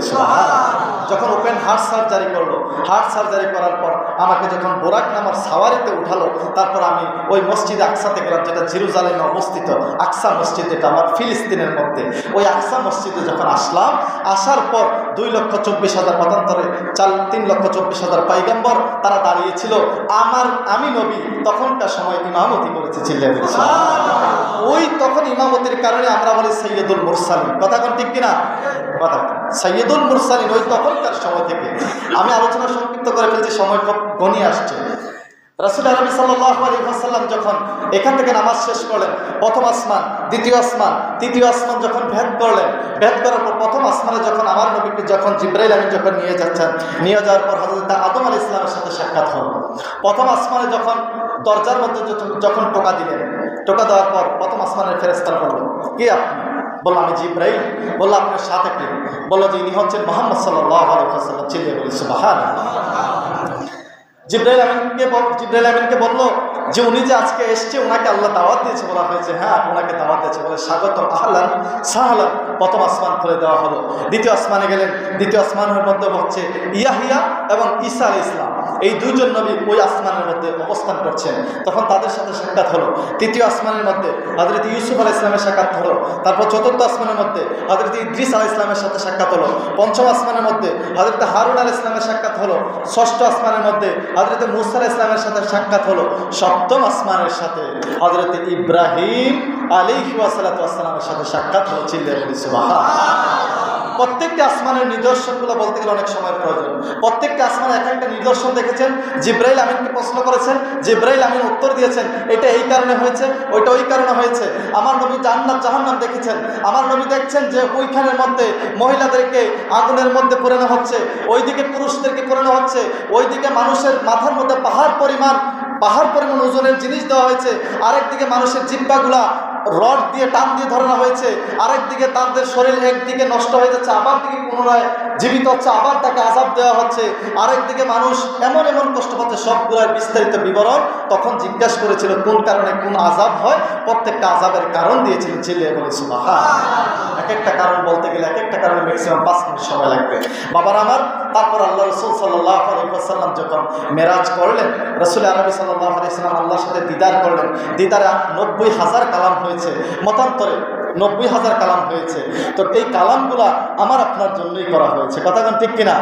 বলি সুবহানাল্লাহ। যখন ওপেন হার্ট সার্জারি করলো, হার্ট সার্জারি করার পর আমাকে যখন বোরাক নামার সাওয়ারিতে উঠালো, তারপর আমি ওই মসজিদে আকসাতে গেলাম, যেটা জেরুজালেমে অবস্থিত। আকসা মসজিদ, যেটা আমার ফিলিস্তিনের মধ্যে। ওই আকসা মসজিদে যখন আসলাম, আসার পর 2,24,000 মতান্তরে 3,24,000 পয়গম্বর তারা দাঁড়িয়েছিল। আমি নবী তখনকার সময় ইমামতি করেছি। চিল্লায়ে বলি সুবহানাল্লাহ। ওই তখন ইমামতির কারণে আমরা বলি সৈয়দুল মুরসালিন। কথা কোন ঠিক কিনা? কথা সৈয়দুল মুরসালিন ওই তখনকার সময় থেকে। আমি আলোচনা সংক্ষিপ্ত করে ফেলছি, সময় খুব ঘনিয়ে আসছে। রাসূল আরবি সাল্লাল্লাহু আলাইহি ওয়াসাল্লাম যখন এখান থেকে নামাজ শেষ করলেন, প্রথম আসমান, দ্বিতীয় আসমান, তৃতীয় আসমান যখন ভেদ করলেন, ভেদ করার পর প্রথম আসমানে যখন আমার নবীকে যখন জিবরাইল আমিন যখন নিয়ে যাচ্ছেন, নিয়ে যাওয়ার পর হযরত আদম আলাইহিস সালামের সাথে সাক্ষাৎ হল। প্রথম আসমানে যখন দরজার মধ্যে যখন টোকা দিলেন, টোকা দেওয়ার পর প্রথম আসমানের ফেরেশতারা বলল, কে আপনি? বলল, আমি জিবরাইল। বলল, আপনার সাথে কে? বলল যে ইনি হচ্ছেন মুহাম্মদ সাল্লাল্লাহু আলাইহি ওয়াসাল্লাম। চিল্লিয়ে বলি সুবহানাল্লাহ। জিবরাইল আমিনকে বলল যে উনি যে আজকে এসছে, ওনাকে আল্লাহ দাওয়াত দিয়েছে। বলা হয়েছে, হ্যাঁ ওনাকে দাওয়াত দিয়েছে। বলে, স্বাগতম, আহলান সাহলান। প্রথম আসমান খুলে দেওয়া হলো। দ্বিতীয় আসমানে গেলেন। দ্বিতীয় আসমানের মধ্যে হচ্ছে ইয়াহিয়া এবং ঈসা আলাইহিস সালাম, এই দুইজন নবী ওই আসমানের মধ্যে অবস্থান করছেন। তখন তাদের সাথে সাক্ষাৎ হলো। তৃতীয় আসমানের মধ্যে হযরত ইউসুফ আলাইহিস সালামের সাক্ষাৎ হলো। তারপর চতুর্থ আসমানের মধ্যে হযরত ইদ্রিস আলাইহিস সালামের সাথে সাক্ষাৎ হলো। পঞ্চম আসমানের মধ্যে হযরত হারুন আলাইহিস সালামের সাক্ষাৎ হলো। ষষ্ঠ আসমানের মধ্যে হযরত মূসা আলাইহিস সালামের সাথে সাক্ষাৎ হলো। সপ্তম আসমানের সাথে হযরত ইব্রাহিম আলাইহি ওয়াসাল্লামের সাথে সাক্ষাৎ হলো। চিল্লায়ে বলি সুবহানাল্লাহ। প্রত্যেকটি আসমানের নিদর্শনগুলো বলতে গেলে অনেক সময়ের প্রয়োজন। প্রত্যেকটি আসমানে এক একটা নিদর্শন দেখেছেন। জিবরাইল আমিনকে প্রশ্ন করেছেন, জিবরাইল আমিন উত্তর দিয়েছেন, এটা এই কারণে হয়েছে, ওইটা ওই কারণে হয়েছে। আমার নবী জান্নাত জাহান্নাম দেখেছেন। আমার নবী দেখছেন যে ওইখানের মধ্যে মহিলাদেরকে আগুনের মধ্যে পোড়ানো হচ্ছে, ওইদিকে পুরুষদেরকে পোড়ানো হচ্ছে, ওইদিকে মানুষের মাথার মধ্যে পাহাড় পরিমাণ ওজনের জিনিস দেওয়া হয়েছে, আরেকদিকে মানুষের জিহ্বাগুলা রড দিয়ে টান দিয়ে ধরানো হয়েছে, আরেকদিকে তাদের শরীর একদিকে নষ্ট হয়ে যাচ্ছে, আবার দিকে পুনরায় জীবিত হচ্ছে, আবার তাকে আযাব দেওয়া হচ্ছে, আরেকদিকে মানুষ এমন এমন কষ্ট পাচ্ছে। সবগুলোর বিস্তারিত বিবরণ তখন জিজ্ঞাসা করেছিল কোন কারণে কোন আযাব হয়। প্রত্যেকটা আযাবের কারণ দিয়েছিলেন। চিল্লিয়ে বলি সুবহানাল্লাহ। এক একটা কারণ বলতে গেলে এক একটা কারণে ম্যাক্সিমাম 5 মিনিট সময় লাগবে। বাবার আমার, তারপর আল্লাহ রাসূল সাল্লাল্লাহু আলাইহি ওয়াসাল্লাম যখন মেরাজ করলেন, রাসূল আরবি সাল্লাল্লাহু আলাইহি ওয়াসাল্লাম আল্লাহর সাথে দিদার করলেন। দিদারে 90,000 কালাম হয়েছে, মতান্তরে 90,000 কালাম হয়েছে। তো এই কালামগুলা আমার আপনার জন্যই করা হয়েছে। কথা কোন ঠিক কিনা?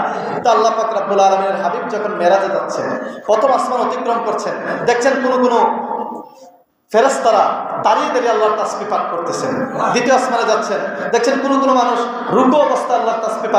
তো আল্লাহ পাক রব্বুল আলামিনের হাবিব যখন মেরাজে যাচ্ছেন, প্রথম আসমান অতিক্রম করছেন, দেখছেন কোন ফেরেশতারা দাঁড়িয়ে দাঁড়িয়ে আল্লাহর তাসবিহ পাঠ করতেছেন। দ্বিতীয় আসমানে যাচ্ছেন, দেখছেন কোন মানুষ রুকু অবস্থায় আল্লাহর তাসবিহ